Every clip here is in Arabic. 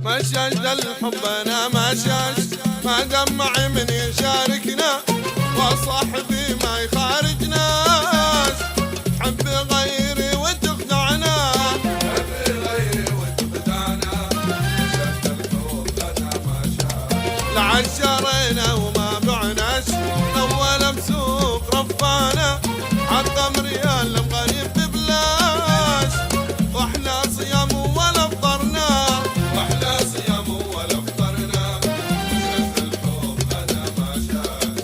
مشاش الحب انا مشاش ما دمع من يشاركنا وصاحبي ما يخارجناش. حب غيري وتخدعنا حب غيري وتخدعنا مشاش الحب انا مشاش. لعشرينا وما بعناش اول بسوق رفانا حط ريال غريب ببلاش. واحنا صيام ولا فطرنا واحنا صيام ولا فطرنا مشاش الحب انا مشاش.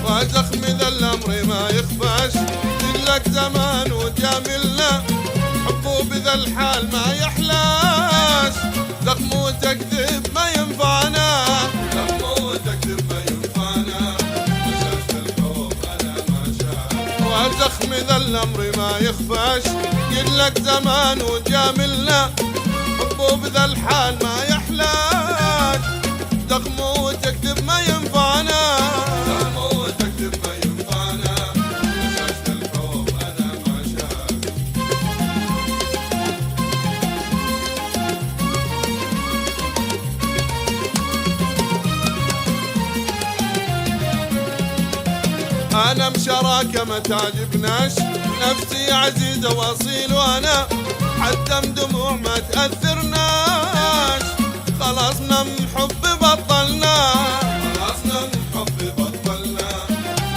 وزخم ذا الامر ما يخفاش لك زمان وجاملنا حبه بذا الحال ما يحلاش. زخم وتكذب ما ينفعنا زخم وتكذب ما ينفعنا مشاش الحب انا مشاش. وزخم ذا الامر ما يخفاش لك زمان وجاملنا حبه بذا الحال ما يحلاش. زخم وتكذب ما ينفعنا زخم وتكذب ما ينفعنا مشاش الحب انا مشاش. انا مشراكه ما تعجبناش نفسي عزيزه واصيل وانا حتى دموع ما تاثرناش. خلصنا من حب بطلنا خلصنا من حب بطلنا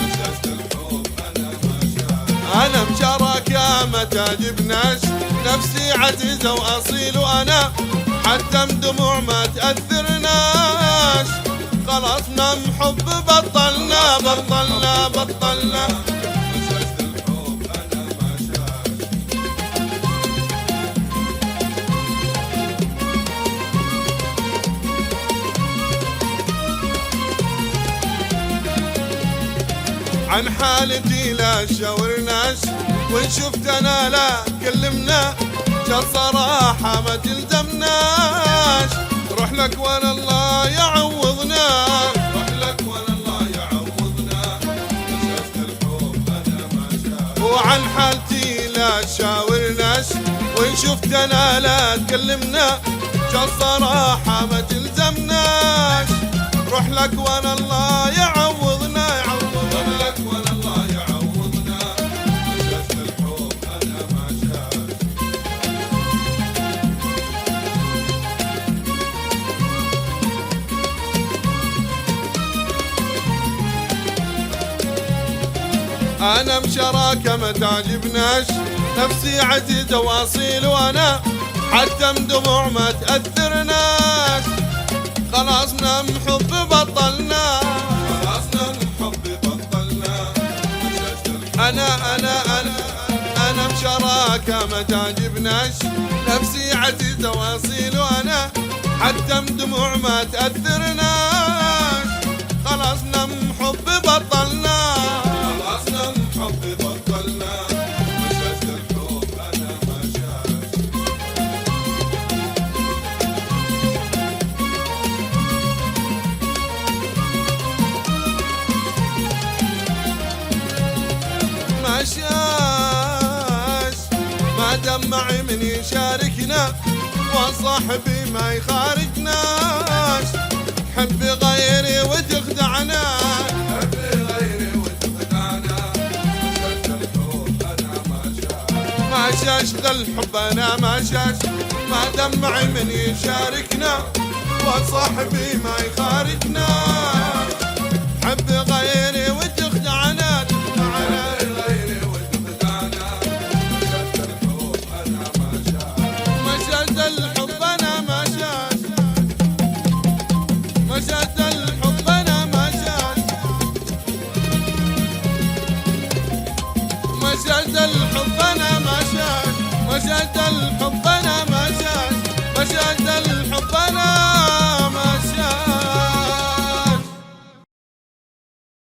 مشاش الحب انا مشاش. انا مشراكه ما تعجبناش نفسي عزيزه واصيل وانا حتى دموع ما تاثرناش. خلصنا من حب بطلنا بطلنا بطلنا مشاش الحب انا مشاش. عن حالتي لا شاورناش وان شفت انا لا كلمنا جا صراحة ما تلزمناش. روح لك ولا الله يعوضنا روح لك ولا الله يعوضنا مشاش الحب انا مشاش. وعن حالتي لا شاورناش وان شفت انا لا تكلمنا جا صراحة ما تلزمناش. روح لك ولا الله يعوضنا روح لك ولا الله يعوضنا مشاش الحب انا مشاش. انا مشراكه ما تعجبناش نفسي عزيزه واصيل وانا حتى دموع ما تاثرناش. خلصنا من حب بطلنا خلصنا من حب بطلنا مشاش الحب انا مشراكه ما تعجبناش نفسي عزيزه واصيل وانا حتى دموع ما تاثرناش. خلصنا من حب بطلنا خلصنا من حب بطلنا مشاش الحب انا مشاش. مشاش ما دمع من يشاركنا وصاحبي ما يخارجناش. حب غيري وتخدعنا حب غيري وتخدعنا مشاش الحب انا مشاش. مشاش ذا الحب انا مشاش ما دمع من يشاركنا وصاحبي ما يخارجناش. حب غيري وتخدعنا تخدعنا غيري وتخدعنا مشاش الحب انا مشاش. مشاش ذا الحب انا مشاش مشاش ذا الحب انا مشاش مشاش ذا الحب انا مشاش مشاش ذا الحب انا مشاش مشاش